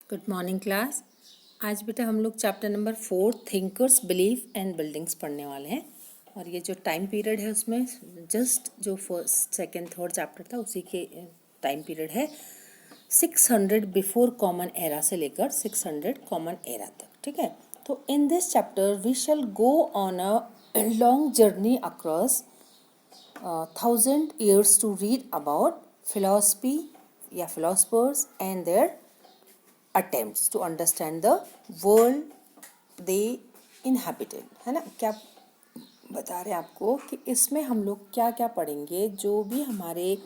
Good morning class. आज बेटा हम लोग chapter number 4 thinkers belief and buildings पढ़ने वाले हैं। और ये जो टाइम पीरियड है उसमें जस्ट जो फर्स्ट सेकंड थर्ड चैप्टर था उसी के टाइम पीरियड है 600 बिफोर कॉमन एरा से लेकर 600 कॉमन एरा तक। ठीक है, तो in this chapter we shall go on a long journey across 1000 years to read about philosophy या philosophers and their attempts to understand the world they inhabited। है ना, क्या बता रहे हैं आपको कि इसमें हम लोग क्या क्या पढ़ेंगे, जो भी हमारे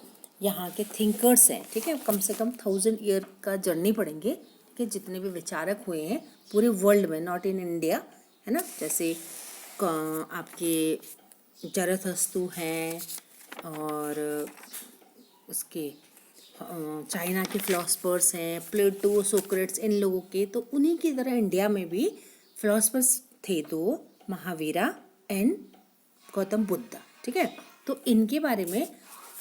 यहाँ के थिंकर्स हैं। ठीक है, कम से कम 1000 year का जर्नी पढ़ेंगे कि जितने भी विचारक हुए हैं पूरे वर्ल्ड में, नॉट इन इंडिया। है ना, जैसे आपके जरथस्तु हैं और उसके चाइना के फिलोसफर्स हैं, प्लेटो, सोक्रेट्स, इन लोगों के। तो उन्हीं की तरह इंडिया में भी फिलोसफर्स थे दो, महावीरा एंड गौतम बुद्धा। ठीक है, तो इनके बारे में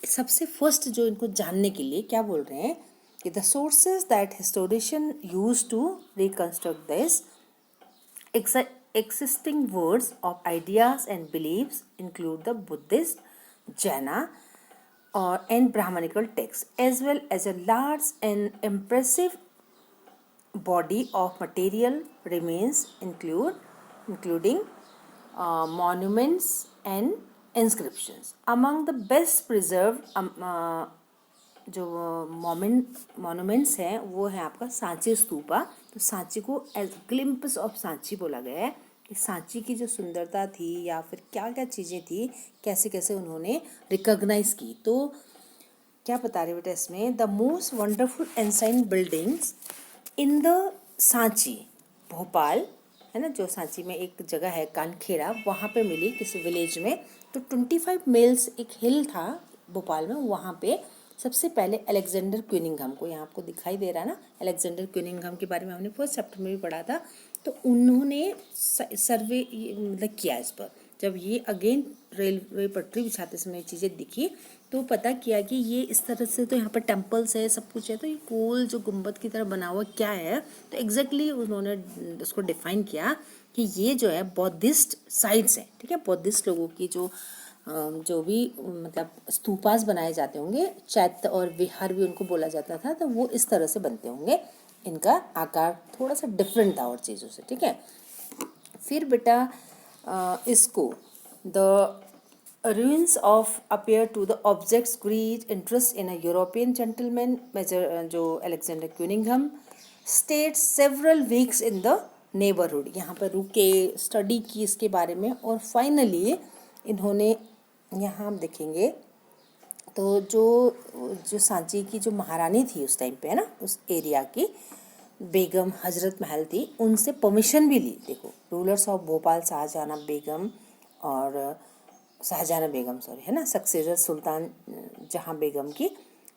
सबसे फर्स्ट जो इनको जानने के लिए क्या बोल रहे हैं कि the sources that historian use to reconstruct this existing words of ideas and beliefs include the Buddhist, Jaina, and Brahmanical texts, as well as a large and impressive body of material remains including monuments and inscriptions. Among the best preserved जो monuments हैं वो है आपका सांची स्तूपा। तो सांची को as ग्लिम्पस of Sanchi बोला गया है कि सांची की जो सुंदरता थी या फिर क्या क्या चीज़ें थी, कैसे कैसे उन्होंने रिकॉग्नाइज की। तो क्या बता रहे बेटा इसमें, the most wonderful ancient buildings in the Sanchi Bhopal, है ना, जो सांची में एक जगह है कानखेड़ा, वहाँ पे मिली किसी विलेज में। तो 25 मील्स एक हिल था भोपाल में, वहाँ पे सबसे पहले अलेक्जेंडर क्यूनिंघम को, यहाँ आपको दिखाई दे रहा है ना, अलेक्जेंडर क्यूनिंघम के बारे में हमने फर्स्ट चैप्टर में भी पढ़ा था। तो उन्होंने सर्वे मतलब किया इस पर। जब ये अगेन रेलवे पटरी बिछाते समय चीज़ें दिखी तो पता किया कि ये इस तरह से, तो यहाँ पर टेम्पल्स है, सब कुछ है, तो ये गोल जो गुम्बद की तरह बना हुआ क्या है। तो एग्जैक्टली उन्होंने उसको डिफाइन किया कि ये जो है बौद्धिस्ट साइट्स हैं। ठीक है, बौद्धिस्ट लोगों की जो भी मतलब स्तूपास बनाए जाते होंगे, चैत्य और विहार भी उनको बोला जाता था, तो वो इस तरह से बनते होंगे। इनका आकार थोड़ा सा डिफरेंट था और चीज़ों से। ठीक है, फिर बेटा इसको the ruins of appear to the objects great interest in a European gentleman जो Alexander क्यूनिंघम stayed several weeks in the neighborhood। यहाँ पर रुके, स्टडी की इसके बारे में, और फाइनली इन्होंने यहाँ हम देखेंगे तो जो सांची की जो महारानी थी उस टाइम पे, है ना, उस एरिया की बेगम हजरत महल थी, उनसे परमिशन भी ली। देखो, रूलर्स ऑफ भोपाल शाहजहां बेगम और शाहजहां बेगम सॉरी, है ना, सक्सेसर सुल्तान जहां बेगम की।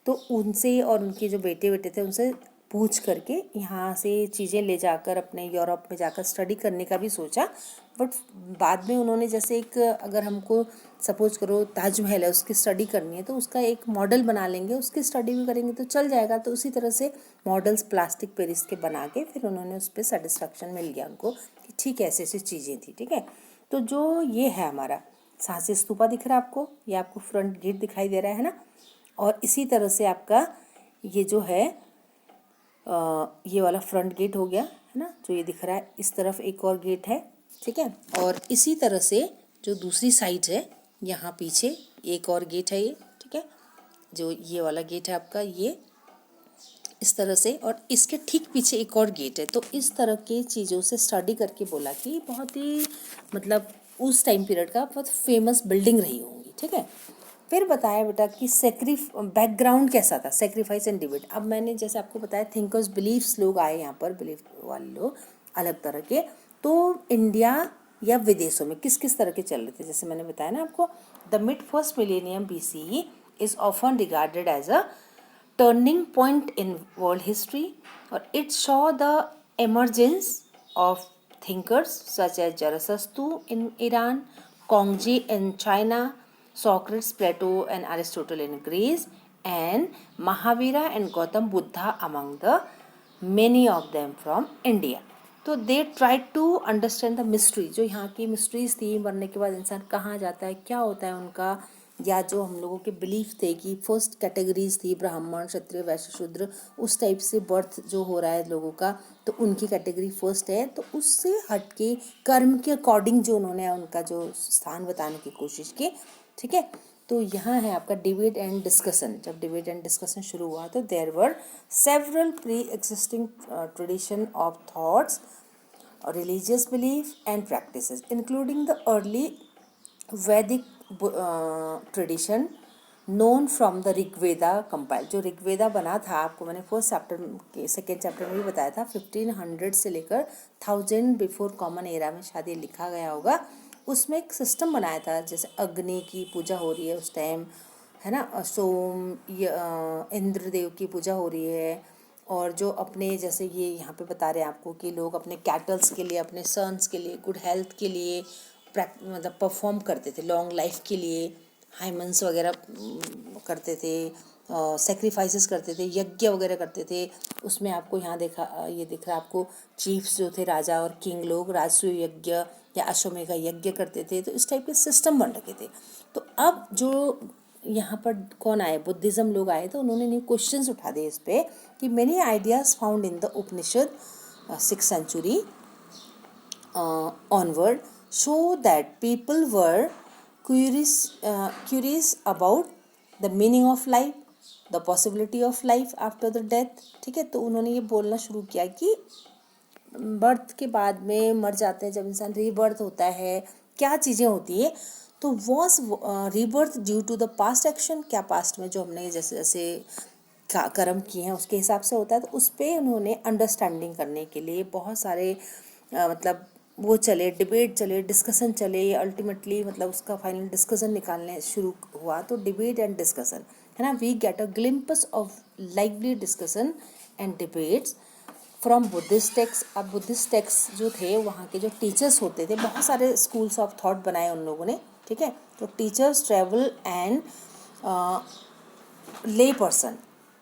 तो उनसे और उनके जो बेटे थे उनसे पूछ करके यहाँ से चीज़ें ले जाकर अपने यूरोप में जाकर स्टडी करने का भी सोचा। बट बाद में उन्होंने जैसे एक, अगर हमको सपोज करो ताजमहल है, उसकी स्टडी करनी है तो उसका एक मॉडल बना लेंगे, उसकी स्टडी भी करेंगे तो चल जाएगा। तो उसी तरह से मॉडल्स प्लास्टिक पेरिस के बना के फिर उन्होंने उस पर सेटिस्फैक्शन मिल गया उनको कि ठीक है, ऐसी ऐसी चीज़ें थी। ठीक है, तो जो ये है हमारा सांची स्तूपा दिख रहा है आपको, ये आपको फ्रंट गेट दिखाई दे रहा है ना। और इसी तरह से आपका ये जो है ये वाला फ्रंट गेट हो गया, है ना, जो ये दिख रहा है। इस तरफ एक और गेट है। ठीक है, और इसी तरह से जो दूसरी साइड है, यहाँ पीछे एक और गेट है ये। ठीक है, जो ये वाला गेट है आपका, ये इस तरह से, और इसके ठीक पीछे एक और गेट है। तो इस तरह के चीज़ों से स्टडी करके बोला कि बहुत ही मतलब उस टाइम पीरियड का बहुत फेमस बिल्डिंग रही होंगी। ठीक है, फिर बताया बेटा कि बैकग्राउंड कैसा था, सेक्रीफाइस एंड डिबेट। अब मैंने जैसे आपको बताया थिंकर्स बिलीफ्स लोग आए यहाँ पर, बिलीफ वाले लोग अलग तरह के। तो इंडिया या विदेशों में किस किस तरह के चल रहे थे, जैसे मैंने बताया ना आपको, the mid first millennium BCE is often regarded as a turning point in world history, or it saw the emergence of thinkers such as Zarathustra in Iran, Kongji in China, Socrates, Plato and Aristotle in Greece, and Mahavira and Gautam Buddha among the many of them from India. तो they try to understand the mystery, जो यहाँ की mysteries थी, मरने के बाद इंसान कहाँ जाता है, क्या होता है उनका, या जो हम लोगों के बिलीफ थे कि फर्स्ट कैटेगरीज थी ब्राह्मण क्षत्रिय वैश्य शूद्र, उस टाइप से बर्थ जो हो रहा है लोगों का, तो उनकी कैटेगरी फर्स्ट है, तो उससे हट के कर्म के अकॉर्डिंग जो उन्होंने उनका जो स्थान बताने की कोशिश की, ठीक है। तो यहाँ है आपका डिबेट एंड डिस्कशन। जब डिबेट एंड डिस्कशन शुरू हुआ तो there were several pre existing tradition of thoughts, religious belief and practices including the early Vedic tradition known from the Rigveda compiled। जो ऋग्वेदा बना था, आपको मैंने फर्स्ट चैप्टर के सेकेंड चैप्टर में भी बताया था, 1500 से लेकर 1000 बिफोर कॉमन एरा में शायद ये लिखा गया होगा। उसमें एक सिस्टम बनाया था, जैसे अग्नि की पूजा हो रही है उस टाइम, है ना, सोम इंद्र देव की पूजा हो रही है, और जो अपने जैसे ये यहाँ पे बता रहे हैं आपको कि लोग अपने कैटल्स के लिए, अपने सन्स के लिए, गुड हेल्थ के लिए मतलब परफॉर्म करते थे, लॉन्ग लाइफ के लिए हाइमन्स वगैरह करते थे, सेक्रीफाइसेस करते थे, यज्ञ वगैरह करते थे। उसमें आपको यहाँ ये दिख रहा है आपको, चीफ्स जो थे, राजा और किंग लोग राजसूय यज्ञ या अश्वमेघ यज्ञ करते थे। तो इस टाइप के सिस्टम बन रखे थे। तो अब जो यहाँ पर कौन आए, बुद्धिज़्म लोग आए, तो उन्होंने न्यू क्वेश्चंस उठा दिए इस पे कि many ideas found in the Upanishad 6th century onward show that people were curious about the meaning of life, the possibility of life after the death, ठीक है। तो उन्होंने ये बोलना शुरू किया कि बर्थ के बाद में मर जाते हैं, जब इंसान रीबर्थ होता है, क्या चीज़ें होती है। तो was rebirth due to the past action, क्या पास्ट में जो हमने जैसे जैसे कर्म किए हैं उसके हिसाब से होता है। तो उस पर उन्होंने अंडरस्टैंडिंग करने के लिए बहुत सारे मतलब वो चले, डिबेट चले, डिस्कशन चले, अल्टीमेटली मतलब उसका फाइनल डिस्कशन निकालने शुरू हुआ। तो डिबेट एंड डिस्कशन, है ना, we get a glimpse of lively discussion and debates from Buddhist text. अब बुद्धिस्ट टेक्स्ट जो थे, वहाँ के जो टीचर्स होते थे, बहुत सारे स्कूल्स ऑफ थॉट बनाए उन लोगों ने, ठीक है। तो टीचर्स ट्रेवल एंड ले पर्सन,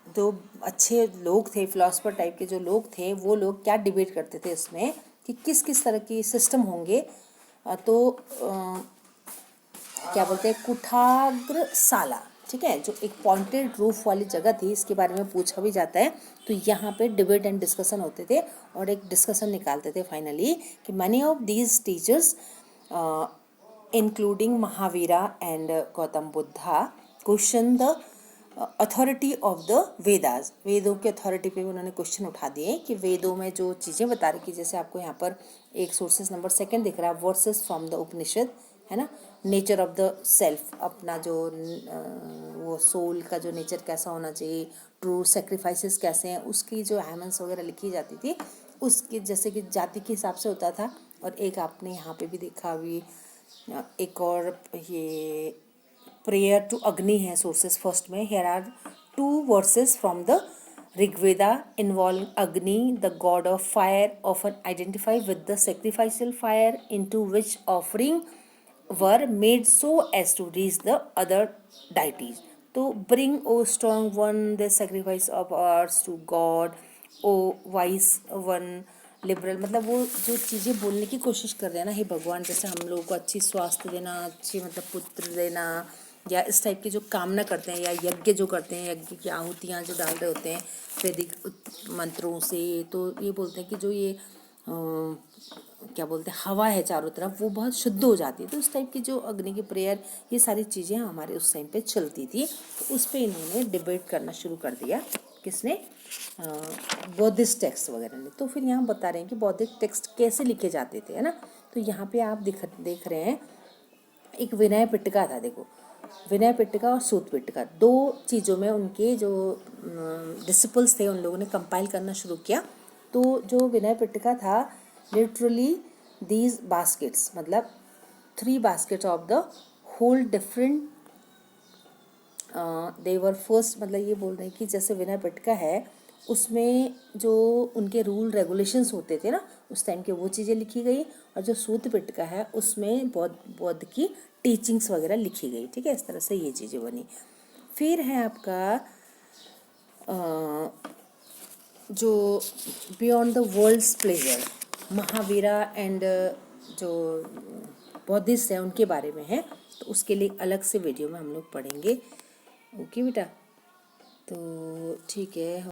जो अच्छे लोग थे, फिलोसफर टाइप के जो लोग थे, वो लोग क्या डिबेट करते थे इसमें कि किस किस तरह की सिस्टम होंगे। तो क्या बोलते हैं, कुठाग्रशाला, ठीक है, जो एक पॉइंटेड रूफ वाली जगह थी, इसके बारे में पूछा भी जाता है। तो यहाँ पे डिबेट एंड डिस्कशन होते थे और एक डिस्कशन निकालते थे फाइनली कि money of these teachers including Mahavira and Gautam Buddha question the authority of the Vedas. वेदों के अथॉरिटी पे भी उन्होंने क्वेश्चन उठा दिए कि वेदों में जो चीज़ें बता रही, जैसे आपको यहाँ पर एक सोर्सेस नंबर 2 दिख रहा है, वर्सेस फ्रॉम द उपनिषद, है ना, नेचर ऑफ द सेल्फ, अपना जो वो सोल का जो नेचर कैसा होना चाहिए, ट्रू सेक्रीफाइसेस कैसे हैं, उसकी जो हैमन्स वगैरह लिखी जाती थी, उसके जैसे कि जाति के हिसाब से होता था। और एक आपने यहाँ पे भी देखा अभी, एक और ये प्रेयर टू अग्नि है सोर्सेस फर्स्ट में। Here are 2 verses from the Rigveda involve Agni, the god of fire, often identify with the sacrificial fire into which offering were made so as to reach the other deities. तो bring O strong one the sacrifice of ours to God, O wise one liberal, मतलब वो जो चीज़ें बोलने की कोशिश कर रहे हैं ना, हे भगवान, जैसे हम लोगों को अच्छी स्वास्थ्य देना, अच्छी मतलब पुत्र देना, या इस टाइप की जो कामना करते हैं, या यज्ञ जो करते हैं, यज्ञ की आहुतियाँ जो डाल रहे होते हैं वैदिक मंत्रों से, तो ये बोलते हैं कि जो ये क्या बोलते हैं हवा है चारों तरफ, वो बहुत शुद्ध हो जाती है। तो उस टाइप की जो अग्नि की प्रेयर, ये सारी चीज़ें हमारे उस टाइम पे चलती थी। तो उस पर इन्होंने डिबेट करना शुरू कर दिया, किसने, बौद्धिस्ट टेक्स्ट वगैरह ने। तो फिर यहाँ बता रहे हैं कि बौद्धिक टेक्स्ट कैसे लिखे जाते थे, है ना। तो यहाँ पे आप देख रहे हैं एक विनय पिटका था, देखो, विनय पिटका और सूत पिटका, 2 चीज़ों में उनके जो डिसिपल्स थे, उन लोगों ने कंपाइल करना शुरू किया। तो जो विनय पिटका था, लिटरली दीज बास्केट्स, मतलब 3 baskets of the whole different they were first, मतलब ये बोल रहे हैं कि जैसे विनय पिटका है, उसमें जो उनके रूल रेगुलेशंस होते थे ना उस टाइम के, वो चीज़ें लिखी गई। और जो सूत पिटका है, उसमें बौद्ध की टीचिंग्स वगैरह लिखी गई, ठीक है। इस तरह से ये चीज़ें बनी। फिर है आपका जो beyond the worlds pleasure, Mahavira and जो बौद्धिस्ट है उनके बारे में है, तो उसके लिए अलग से वीडियो में हम लोग पढ़ेंगे। ओके बेटा, तो ठीक है।